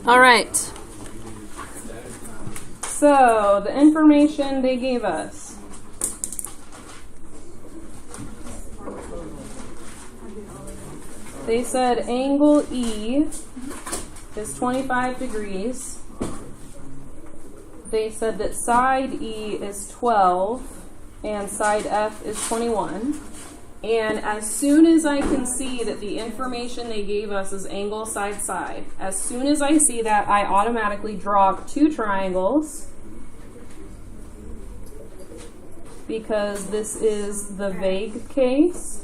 All right. So the information they gave us. They said angle E is 25 degrees. They said that side E is 12 and side F is 21. And as soon as I can see that the information they gave us is angle side side, as soon as I see that, I automatically draw two triangles because this is the vague case.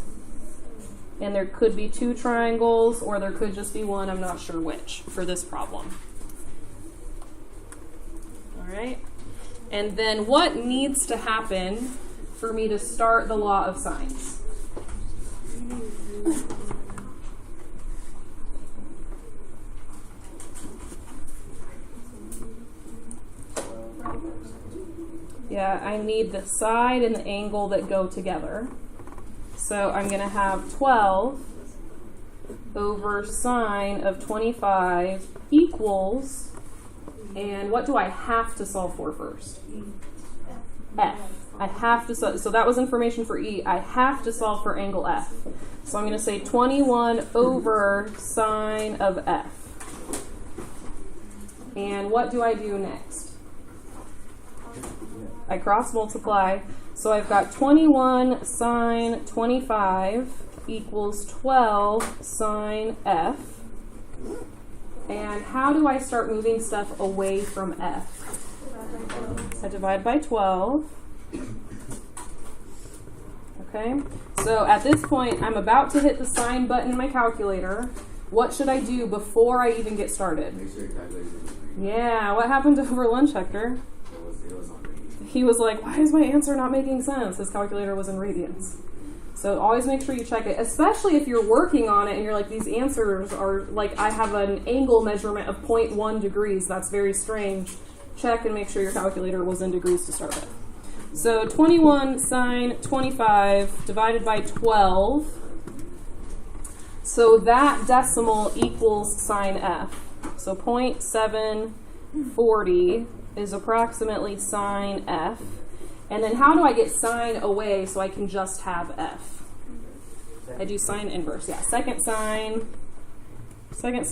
And there could be two triangles or there could just be one, I'm not sure which, for this problem. All right. And then what needs to happen for me to start the law of sines? Yeah, I need the side and the angle that go together. So I'm going to have 12 over sine of 25 equals, and what do I have to solve for first? F. I have to solve, so that was information for E. I have to solve for angle F. So I'm going to say 21 over sine of F. And what do I do next? I cross multiply. So I've got 21 sine 25 equals 12 sine F. And how do I start moving stuff away from F? I divide by 12. Okay, so at this point, I'm about to hit the sine button in my calculator. What should I do before I even get started? Make sure your calculator. Yeah, what happened over lunch, Hector? It was on radians. He was like, why is my answer not making sense? His calculator was in radians. So always make sure you check it, especially if you're working on it and you're like, these answers are like, I have an angle measurement of 0.1 degrees. That's very strange. Check and make sure your calculator was in degrees to start with. So 21 sine 25 divided by 12. So that decimal equals sine F. So 0.740 is approximately sine F. And then how do I get sine away so I can just have F? I do sine inverse. Yeah, second sine, second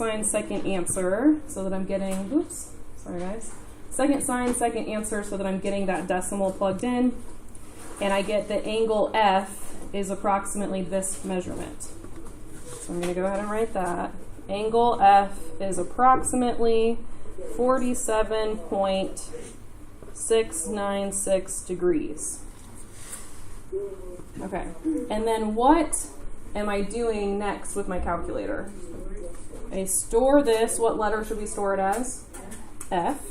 answer, so that I'm getting, oops, sorry guys. Second sine, second answer, so that I'm getting that decimal plugged in. And I get the angle F is approximately this measurement. So I'm going to go ahead and write that. Angle F is approximately 47.696 degrees. Okay, and then what am I doing next with my calculator? I store this. What letter should we store it as? F.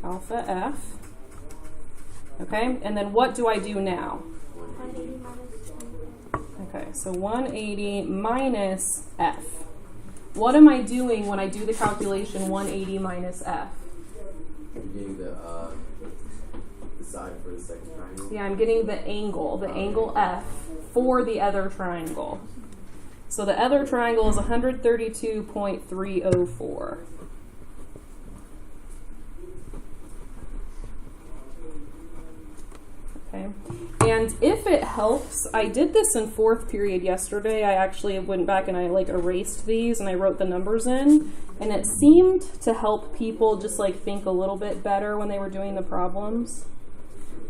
Alpha F. Okay, and then what do I do now? 180 minus 1. Okay, so 180 minus F. What am I doing when I do the calculation 180 minus F? You're getting the side for the second triangle. Yeah, I'm getting the angle F for the other triangle. So the other triangle is 132.304. Okay. And if it helps, I did this in fourth period yesterday. I actually went back and I erased these and I wrote the numbers in, and it seemed to help people just think a little bit better when they were doing the problems,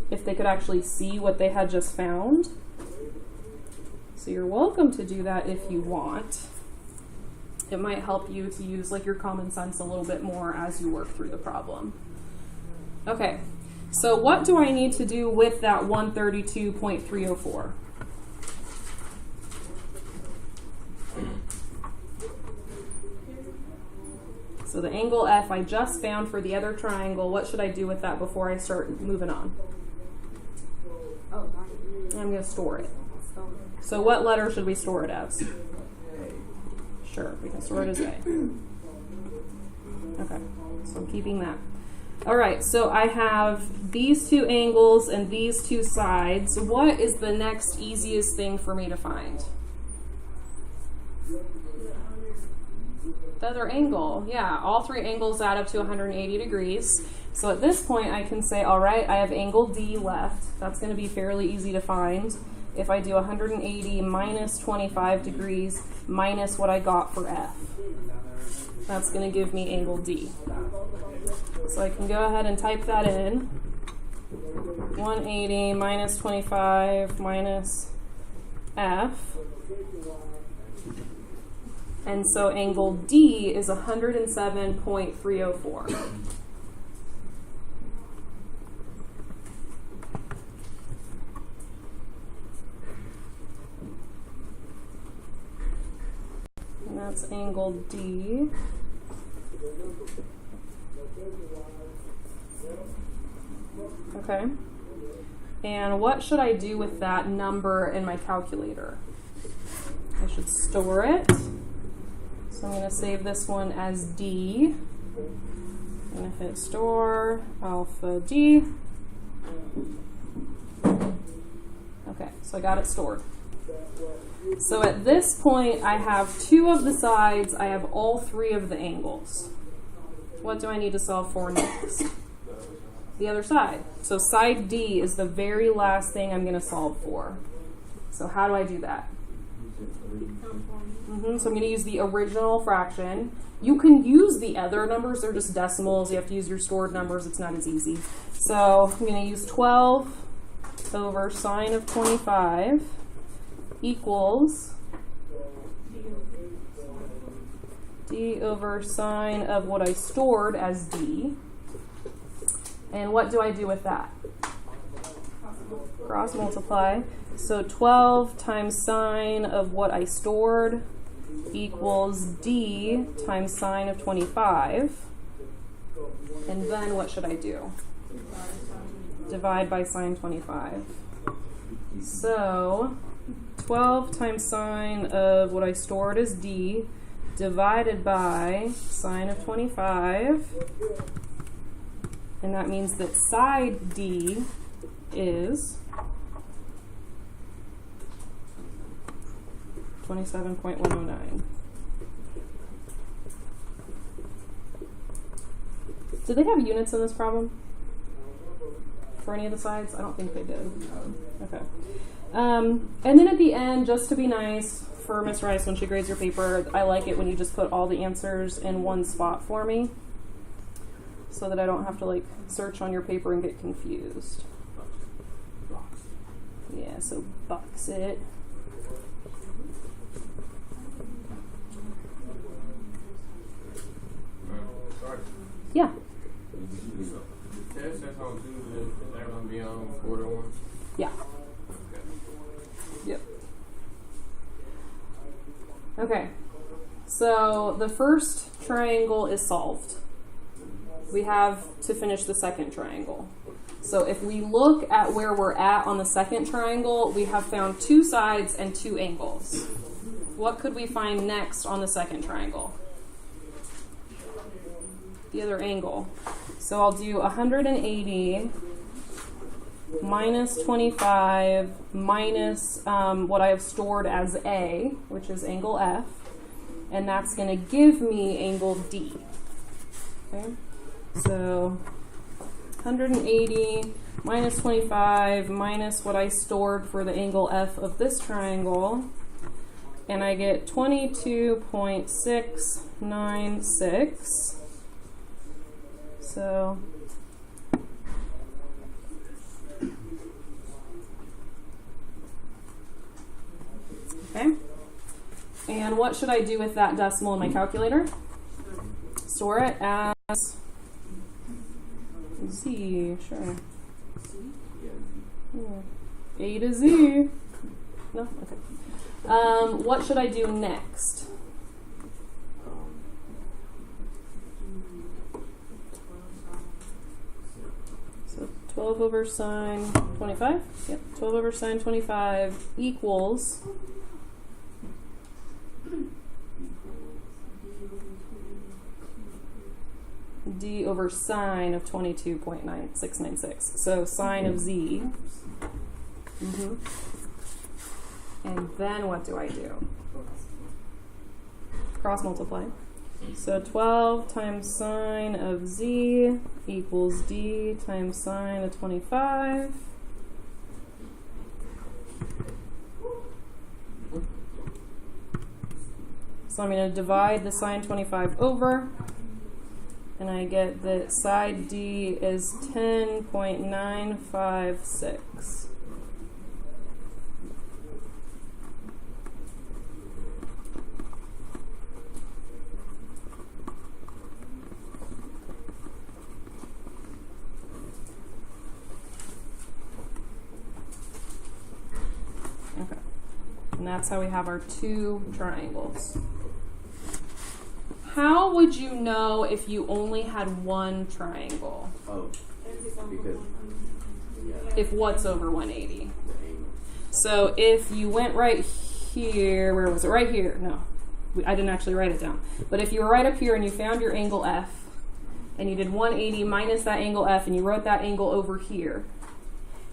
if they could actually see what they had just found. So you're welcome to do that if you want. It might help you to use your common sense a little bit more as you work through the problem. Okay. So what do I need to do with that 132.304? So the angle F I just found for the other triangle, what should I do with that before I start moving on? Oh, I'm going to store it. So what letter should we store it as? Sure, we can store it as A. Okay, so I'm keeping that. All right, so I have these two angles and these two sides. What is the next easiest thing for me to find? The other angle, yeah. All three angles add up to 180 degrees. So at this point, I can say, all right, I have angle D left. That's going to be fairly easy to find. If I do 180 minus 25 degrees minus what I got for F, that's going to give me angle D. So I can go ahead and type that in. 180 minus 25 minus F. And so angle D is 107.304. And that's angle D. Okay. And what should I do with that number in my calculator? I should store it. So I'm going to save this one as D. I'm going to hit store, alpha D. Okay, so I got it stored. So at this point, I have two of the sides. I have all three of the angles. What do I need to solve for next? The other side. So side D is the very last thing I'm going to solve for. So how do I do that? So I'm going to use the original fraction. You can use the other numbers. They're just decimals. You have to use your stored numbers. It's not as easy. So I'm going to use 12 over sine of 25 equals D over sine of what I stored as D. And what do I do with that? Cross multiply. So 12 times sine of what I stored equals D times sine of 25. And then what should I do? Divide by sine 25. So 12 times sine of what I stored as D divided by sine of 25. And that means that side D is 27.109. Do they have units in this problem? For any of the sides? I don't think they did. Okay. And then at the end, just to be nice for Miss Rice when she grades your paper, I like it when you just put all the answers in one spot for me, so that I don't have to like search on your paper and get confused. Yeah, so box it. Sorry. Yeah. The test that's on Tuesday, is that going to be on quarter one? Yeah. Okay. Yep. Okay. So the first triangle is solved. We have to finish the second triangle. So if we look at where we're at on the second triangle, we have found two sides and two angles. What could we find next on the second triangle? The other angle. So I'll do 180 minus 25 minus what I have stored as A, which is angle F, and that's going to give me angle D. Okay, so 180 minus 25 minus what I stored for the angle F of this triangle, and I get 22.696. So okay. And what should I do with that decimal in my calculator? Store it as Z, sure. Yeah. A to Z. No? Okay. What should I do next? So 12 over sine 25? Yep, 12 over sine 25 equals D over sine of 22.9696. So sine of Z. And then what do I do? Cross multiply. So 12 times sine of z equals d times sine of 25. So I'm going to divide the sine 25 over, and I get that side d is 10.956. Okay. And that's how we have our two triangles. How would you know if you only had one triangle? Oh, because If what's over 180? the angle. So if you went right here, where was it? Right here. No, I didn't actually write it down. But if you were right up here and you found your angle F, and you did 180 minus that angle F, and you wrote that angle over here,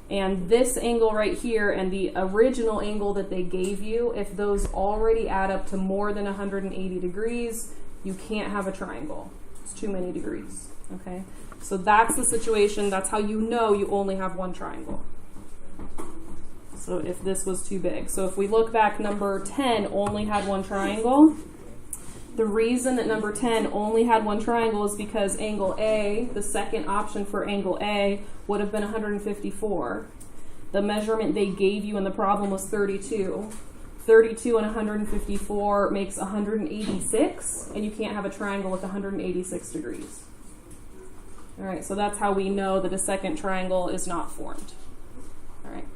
and this angle right here and the original angle that they gave you, if those already add up to more than 180 degrees, you can't have a triangle. It's too many degrees, okay? So that's the situation. That's how you know you only have one triangle. So if this was too big. So if we look back, number 10 only had one triangle. The reason that number 10 only had one triangle is because angle A, the second option for angle A, would have been 154. The measurement they gave you in the problem was 32. 32 and 154 makes 186, and you can't have a triangle with 186 degrees. All right, so that's how we know that a second triangle is not formed. All right.